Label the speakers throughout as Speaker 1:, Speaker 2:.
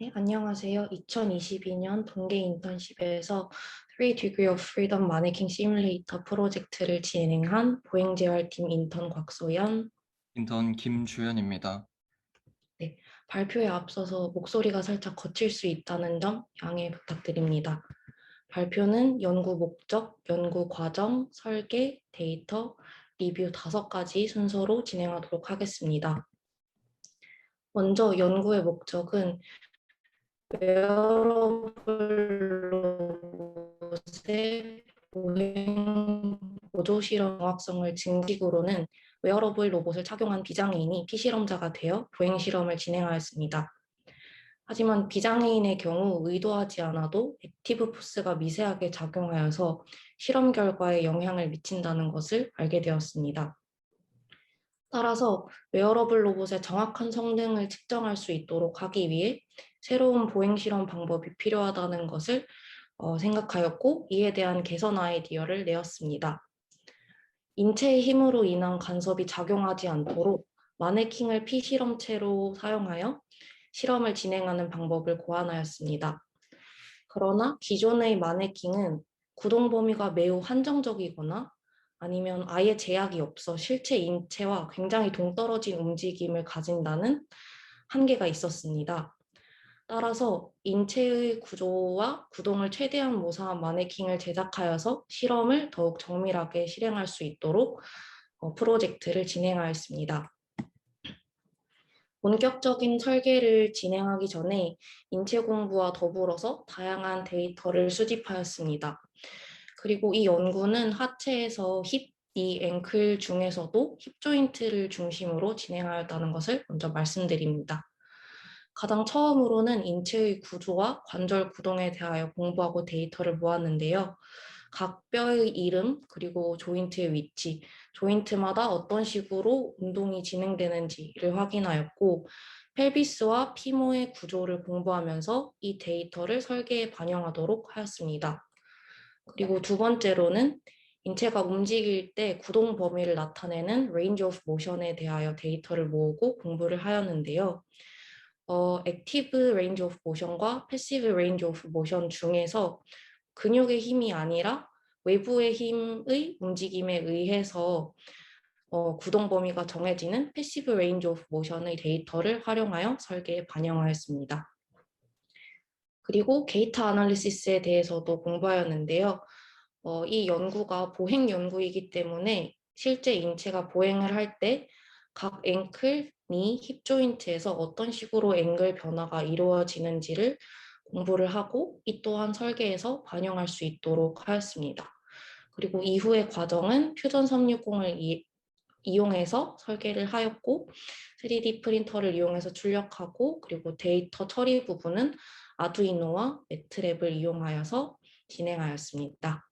Speaker 1: 네, 안녕하세요. 2022년 동계 인턴십에서 3 Degree of Freedom 마네킹 시뮬레이터 프로젝트를 진행한 보행재활팀 인턴 곽소연.
Speaker 2: 인턴 김주현입니다.
Speaker 1: 네, 발표에 앞서서 목소리가 살짝 거칠 수 있다는 점 양해 부탁드립니다. 발표는 연구 목적, 연구 과정, 설계, 데이터, 리뷰 5가지 순서로 진행하도록 하겠습니다. 먼저 연구의 목적은 웨어러블 로봇의 보행 보조 실험 정확성을 증식으로는 웨어러블 로봇을 착용한 비장애인이 피실험자가 되어 보행 실험을 진행하였습니다. 하지만 비장애인의 경우 의도하지 않아도 액티브 포스가 미세하게 작용하여서 실험 결과에 영향을 미친다는 것을 알게 되었습니다. 따라서 웨어러블 로봇의 정확한 성능을 측정할 수 있도록 하기 위해 새로운 보행 실험 방법이 필요하다는 것을 생각하였고, 이에 대한 개선 아이디어를 내었습니다. 인체의 힘으로 인한 간섭이 작용하지 않도록 마네킹을 피실험체로 사용하여 실험을 진행하는 방법을 고안하였습니다. 그러나 기존의 마네킹은 구동 범위가 매우 한정적이거나 아니면 아예 제약이 없어 실제 인체와 굉장히 동떨어진 움직임을 가진다는 한계가 있었습니다. 따라서 인체의 구조와 구동을 최대한 모사한 마네킹을 제작하여서 실험을 더욱 정밀하게 실행할 수 있도록 프로젝트를 진행하였습니다. 본격적인 설계를 진행하기 전에 인체 공부와 더불어서 다양한 데이터를 수집하였습니다. 그리고 이 연구는 하체에서 힙, 니, 앵클 중에서도 힙 조인트를 중심으로 진행하였다는 것을 먼저 말씀드립니다. 가장 처음으로는 인체의 구조와 관절 구동에 대하여 공부하고 데이터를 모았는데요. 각 뼈의 이름, 그리고 조인트의 위치, 조인트마다 어떤 식으로 운동이 진행되는지를 확인하였고, 펠비스와 피모의 구조를 공부하면서 이 데이터를 설계에 반영하도록 하였습니다. 그리고 두 번째로는 인체가 움직일 때 구동 범위를 나타내는 range of motion에 대하여 데이터를 모으고 공부를 하였는데요. 액티브 레인지 오브 모션과 패시브 레인지 오브 모션 중에서 근육의 힘이 아니라 외부의 힘의 움직임에 의해서 구동 범위가 정해지는 패시브 레인지 오브 모션의 데이터를 활용하여 설계에 반영하였습니다. 그리고 게이트 아날리시스에 대해서도 공부하였는데요. 이 연구가 보행 연구이기 때문에 실제 인체가 보행을 할 때 각 앵클, 니, 힙 조인트에서 어떤 식으로 앵글 변화가 이루어지는지를 공부를 하고 이 또한 설계에서 반영할 수 있도록 하였습니다. 그리고 이후의 과정은 퓨전 360을 이용해서 설계를 하였고 3D 프린터를 이용해서 출력하고 그리고 데이터 처리 부분은 아두이노와 매트랩을 이용하여서 진행하였습니다.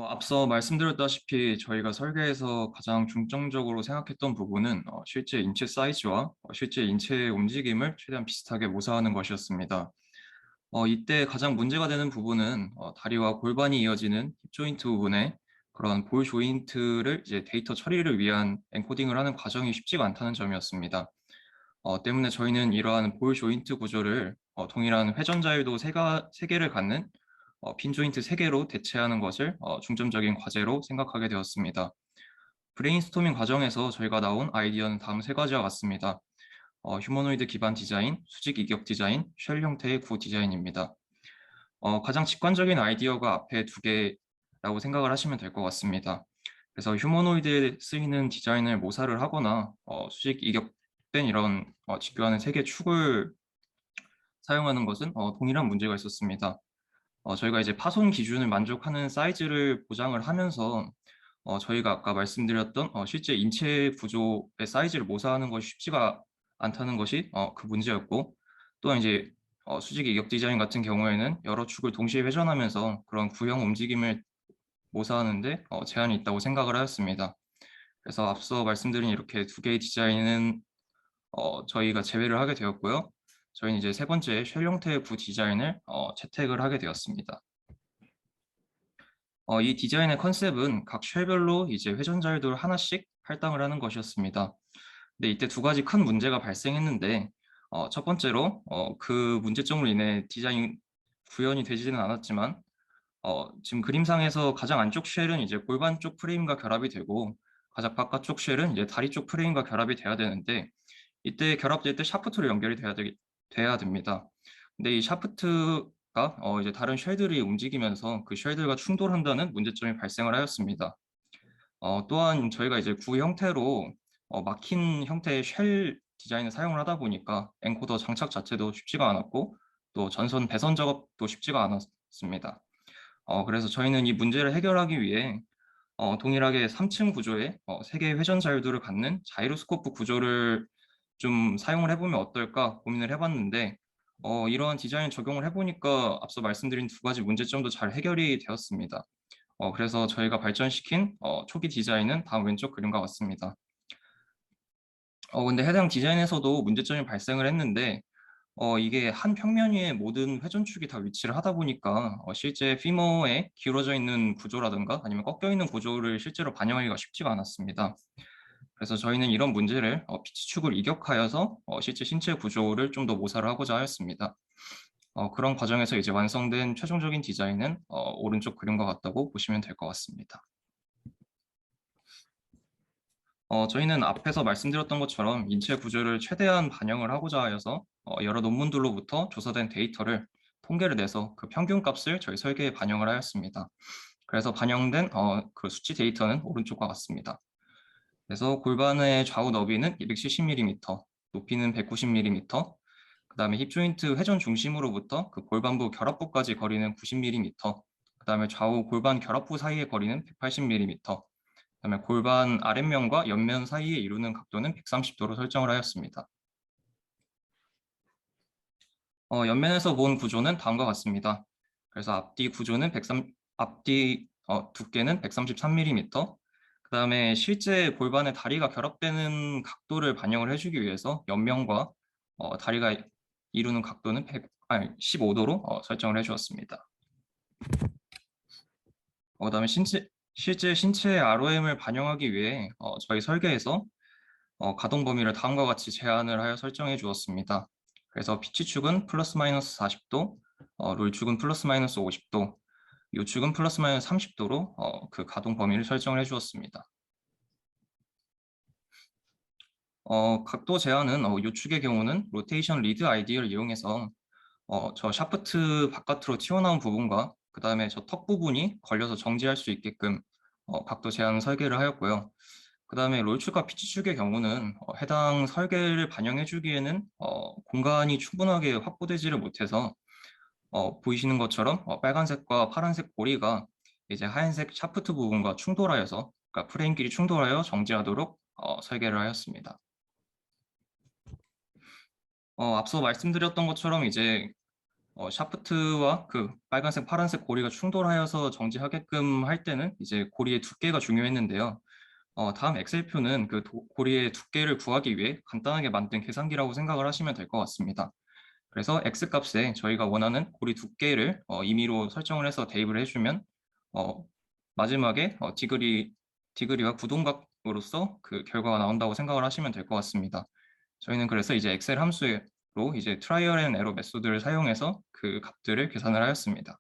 Speaker 2: 앞서 말씀드렸다시피 저희가 설계에서 가장 중점적으로 생각했던 부분은 실제 인체 사이즈와 실제 인체의 움직임을 최대한 비슷하게 모사하는 것이었습니다. 이때 가장 문제가 되는 부분은 다리와 골반이 이어지는 힙 조인트 부분에 그런 볼 조인트를 이제 데이터 처리를 위한 엔코딩을 하는 과정이 쉽지가 않다는 점이었습니다. 때문에 저희는 이러한 볼 조인트 구조를 동일한 회전 자유도 3개를 갖는 핀 조인트 3개로 대체하는 것을 중점적인 과제로 생각하게 되었습니다. 브레인스토밍 과정에서 저희가 나온 아이디어는 다음 3가지와 같습니다. 휴머노이드 기반 디자인, 수직 이격 디자인, 쉘 형태의 구 디자인입니다. 가장 직관적인 아이디어가 앞에 2개라고 생각을 하시면 될 것 같습니다. 그래서 휴머노이드에 쓰이는 디자인을 모사를 하거나 수직 이격된 이런 직교하는 3개 축을 사용하는 것은 동일한 문제가 있었습니다. 저희가 이제 파손 기준을 만족하는 사이즈를 보장을 하면서 저희가 아까 말씀드렸던 실제 인체 구조의 사이즈를 모사하는 것이 쉽지가 않다는 것이 그 문제였고, 또한 이제 수직 이격 디자인 같은 경우에는 여러 축을 동시에 회전하면서 그런 구형 움직임을 모사하는데 제한이 있다고 생각을 하였습니다. 그래서 앞서 말씀드린 이렇게 2개의 디자인은 저희가 제외를 하게 되었고요. 저희는 이제 3번째 쉘 형태의 구 디자인을 채택을 하게 되었습니다. 이 디자인의 컨셉은 각 쉘별로 이제 회전 자유도를 하나씩 할당을 하는 것이었습니다. 근데 이때 두 가지 큰 문제가 발생했는데 첫 번째로 그 문제점으로 인해 디자인 구현이 되지는 않았지만 지금 그림상에서 가장 안쪽 쉘은 이제 골반 쪽 프레임과 결합이 되고 가장 바깥쪽 쉘은 이제 다리 쪽 프레임과 결합이 돼야 되는데 이때 결합될 때 샤프트로 연결이 돼야 됩니다. 근데 이 샤프트가 이제 다른 쉘들이 움직이면서 그 쉘들과 충돌한다는 문제점이 발생을 하였습니다. 또한 저희가 이제 구 형태로 막힌 형태의 쉘 디자인을 사용을 하다 보니까 엔코더 장착 자체도 쉽지가 않았고 또 전선 배선 작업도 쉽지가 않았습니다. 그래서 저희는 이 문제를 해결하기 위해 동일하게 3층 구조의 3개의 회전 자유도를 갖는 자이로스코프 구조를 좀 사용을 해보면 어떨까 고민을 해봤는데 이러한 디자인 적용을 해보니까 앞서 말씀드린 두 가지 문제점도 잘 해결이 되었습니다. 그래서 저희가 발전시킨 초기 디자인은 다음 왼쪽 그림과 같습니다. 근데 해당 디자인에서도 문제점이 발생을 했는데 이게 한 평면 위에 모든 회전축이 다 위치를 하다 보니까 실제 피머에 기울어져 있는 구조라든가 아니면 꺾여 있는 구조를 실제로 반영하기가 쉽지가 않았습니다. 그래서 저희는 이런 문제를 피치축을 이격하여서 실제 신체 구조를 좀 더 모사를 하고자 하였습니다. 그런 과정에서 이제 완성된 최종적인 디자인은 오른쪽 그림과 같다고 보시면 될 것 같습니다. 저희는 앞에서 말씀드렸던 것처럼 인체 구조를 최대한 반영을 하고자 하여서 여러 논문들로부터 조사된 데이터를 통계를 내서 그 평균 값을 저희 설계에 반영을 하였습니다. 그래서 반영된 그 수치 데이터는 오른쪽과 같습니다. 그래서 골반의 좌우 너비는 270mm, 높이는 190mm, 그 다음에 힙 조인트 회전 중심으로부터 그 골반부 결합부까지 거리는 90mm, 그 다음에 좌우 골반 결합부 사이의 거리는 180mm, 그다음에 골반 아랫면과 옆면 사이에 이루는 각도는 130도로 설정을 하였습니다. 옆면에서 본 구조는 다음과 같습니다. 그래서 앞뒤 구조는 앞뒤 두께는 133mm, 그다음에 실제 골반의 다리가 결합되는 각도를 반영을 해주기 위해서 옆면과 다리가 이루는 각도는 15도로 설정을 해주었습니다. 그다음에 실제 신체의 ROM을 반영하기 위해 저희 설계에서 가동 범위를 다음과 같이 제한을 하여 설정해 주었습니다. 그래서 P치축은 플러스 마이너스 40도, 롤축은 플러스 마이너스 50도, 요축은 플러스 마이너스 30도로 그 가동 범위를 설정을 해 주었습니다. 각도 제한은 요축의 경우는 로테이션 리드 아이디어를 이용해서 저 샤프트 바깥으로 튀어나온 부분과 그 다음에 저 턱 부분이 걸려서 정지할 수 있게끔 각도 제한 설계를 하였고요. 그 다음에 롤축과 피치축의 경우는 해당 설계를 반영해 주기에는 공간이 충분하게 확보되지를 못해서 보이시는 것처럼 빨간색과 파란색 고리가 이제 하얀색 샤프트 부분과 충돌하여서 그러니까 프레임끼리 충돌하여 정지하도록 설계를 하였습니다. 앞서 말씀드렸던 것처럼 이제 샤프트와 그 빨간색, 파란색 고리가 충돌하여서 정지하게끔 할 때는 이제 고리의 두께가 중요했는데요. 다음 엑셀표는 그 고리의 두께를 구하기 위해 간단하게 만든 계산기라고 생각을 하시면 될 것 같습니다. 그래서 X값에 저희가 원하는 고리 두께를 임의로 설정을 해서 대입을 해주면 마지막에 디그리와 구동각으로서 그 결과가 나온다고 생각을 하시면 될 것 같습니다. 저희는 그래서 이제 엑셀 함수로 이제 트라이얼 앤 에러 메소드를 사용해서 그 값들을 계산을 하였습니다.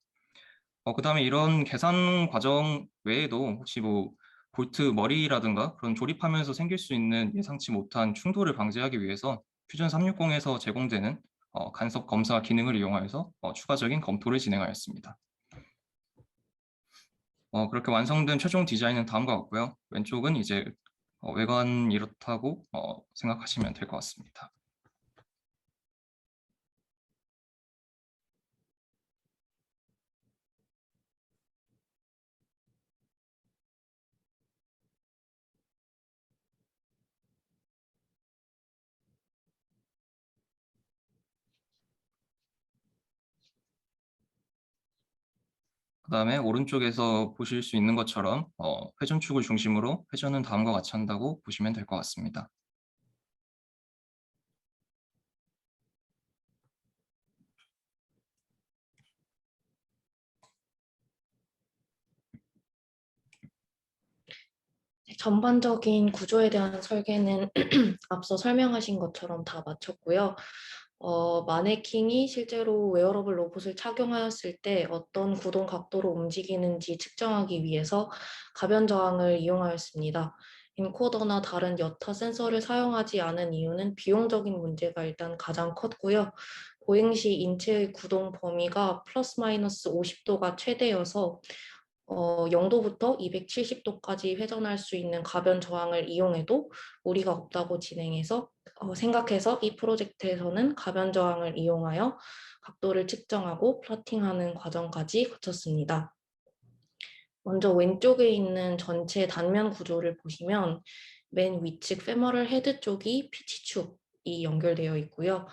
Speaker 2: 그다음에 이런 계산 과정 외에도 혹시 뭐 볼트 머리라든가 그런 조립하면서 생길 수 있는 예상치 못한 충돌을 방지하기 위해서 퓨전 360에서 제공되는 간섭 검사 기능을 이용하여서 추가적인 검토를 진행하였습니다. 그렇게 완성된 최종 디자인은 다음과 같고요. 왼쪽은 이제 외관 이렇다고 생각하시면 될 것 같습니다. 그 다음에 오른쪽에서 보실 수 있는 것처럼 회전축을 중심으로 회전은 다음과 같이 한다고 보시면 될 것 같습니다.
Speaker 1: 네, 전반적인 구조에 대한 설계는 앞서 설명하신 것처럼 다 마쳤고요. 마네킹이 실제로 웨어러블 로봇을 착용하였을 때 어떤 구동 각도로 움직이는지 측정하기 위해서 가변 저항을 이용하였습니다. 인코더나 다른 여타 센서를 사용하지 않은 이유는 비용적인 문제가 일단 가장 컸고요. 보행 시 인체의 구동 범위가 플러스 마이너스 50도가 최대여서 0도부터 270도까지 회전할 수 있는 가변 저항을 이용해도 무리가 없다고 생각해서 이 프로젝트에서는 가변 저항을 이용하여 각도를 측정하고 플러팅하는 과정까지 거쳤습니다. 먼저 왼쪽에 있는 전체 단면 구조를 보시면 맨 위측 페머럴 헤드 쪽이 피치축이 연결되어 있고요.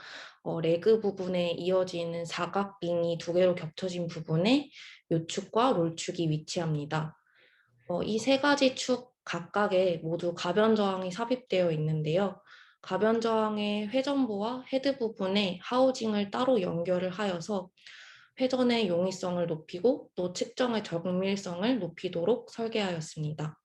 Speaker 1: 레그 부분에 이어지는 사각링이 두 개로 겹쳐진 부분에 요축과 롤축이 위치합니다. 이 세 가지 축 각각에 모두 가변 저항이 삽입되어 있는데요. 가변 저항의 회전부와 헤드 부분에 하우징을 따로 연결을 하여서 회전의 용이성을 높이고 또 측정의 정밀성을 높이도록 설계하였습니다.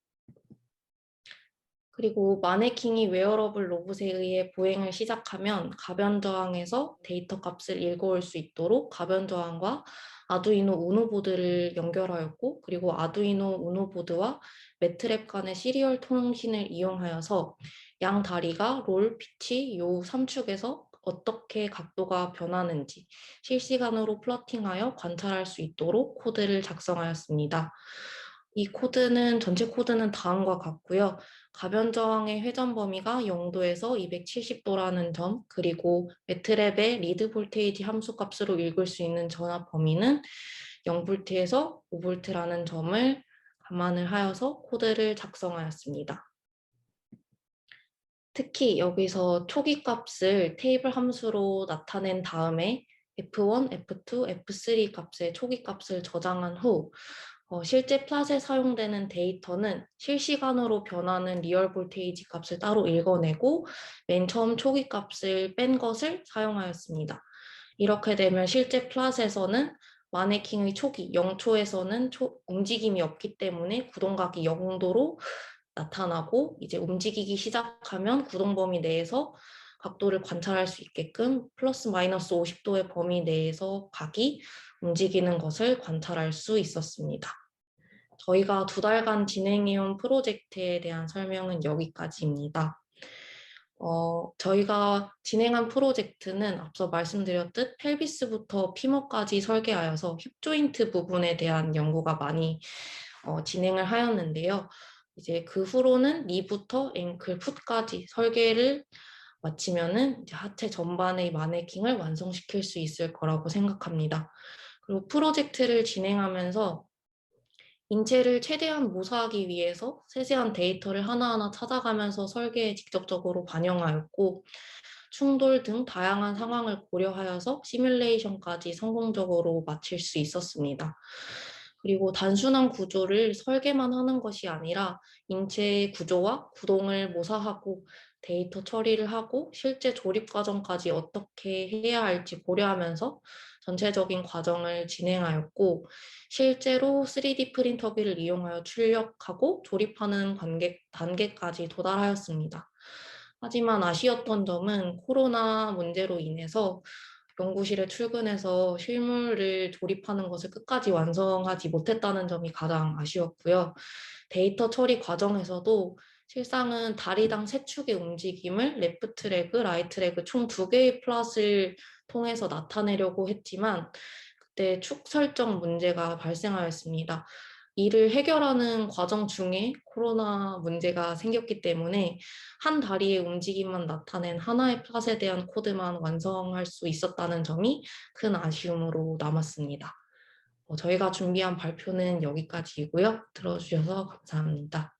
Speaker 1: 그리고 마네킹이 웨어러블 로봇에 의해 보행을 시작하면 가변 저항에서 데이터 값을 읽어올 수 있도록 가변 저항과 아두이노 우노 보드를 연결하였고, 그리고 아두이노 우노 보드와 매트랩 간의 시리얼 통신을 이용하여서 양 다리가 롤, 피치, 요 3축에서 어떻게 각도가 변하는지 실시간으로 플러팅하여 관찰할 수 있도록 코드를 작성하였습니다. 이 코드는 전체 코드는 다음과 같고요. 가변 저항의 회전 범위가 0도에서 270도라는 점, 그리고 매트랩의 리드 볼테이지 함수 값으로 읽을 수 있는 전압 범위는 0V에서 5V라는 점을 감안을 하여서 코드를 작성하였습니다. 특히 여기서 초기 값을 테이블 함수로 나타낸 다음에 F1, F2, F3 값의 초기 값을 저장한 후 실제 플랫에 사용되는 데이터는 실시간으로 변하는 리얼 볼테이지 값을 따로 읽어내고 맨 처음 초기 값을 뺀 것을 사용하였습니다. 이렇게 되면 실제 플랫에서는 마네킹의 초기 0초에서는 움직임이 없기 때문에 구동각이 0도로 나타나고 이제 움직이기 시작하면 구동 범위 내에서 각도를 관찰할 수 있게끔 플러스 마이너스 50도의 범위 내에서 각이 움직이는 것을 관찰할 수 있었습니다. 저희가 2달간 진행해온 프로젝트에 대한 설명은 여기까지입니다. 저희가 진행한 프로젝트는 앞서 말씀드렸듯 펠비스부터 피머까지 설계하여서 힙 조인트 부분에 대한 연구가 많이 진행을 하였는데요. 이제 그 후로는 니부터 앵클, 풋까지 설계를 마치면은 이제 하체 전반의 마네킹을 완성시킬 수 있을 거라고 생각합니다. 그리고 프로젝트를 진행하면서 인체를 최대한 모사하기 위해서 세세한 데이터를 하나하나 찾아가면서 설계에 직접적으로 반영하였고, 충돌 등 다양한 상황을 고려하여서 시뮬레이션까지 성공적으로 마칠 수 있었습니다. 그리고 단순한 구조를 설계만 하는 것이 아니라 인체의 구조와 구동을 모사하고 데이터 처리를 하고 실제 조립 과정까지 어떻게 해야 할지 고려하면서 전체적인 과정을 진행하였고, 실제로 3D 프린터기를 이용하여 출력하고 조립하는 단계까지 도달하였습니다. 하지만 아쉬웠던 점은 코로나 문제로 인해서 연구실에 출근해서 실물을 조립하는 것을 끝까지 완성하지 못했다는 점이 가장 아쉬웠고요. 데이터 처리 과정에서도 실상은 다리당 3축의 움직임을 레프트 레그, 라이트 레그 총 2개의 플랫을 통해서 나타내려고 했지만 그때 축 설정 문제가 발생하였습니다. 이를 해결하는 과정 중에 코로나 문제가 생겼기 때문에 한 다리의 움직임만 나타낸 하나의 플랫에 대한 코드만 완성할 수 있었다는 점이 큰 아쉬움으로 남았습니다. 저희가 준비한 발표는 여기까지이고요. 들어주셔서 감사합니다.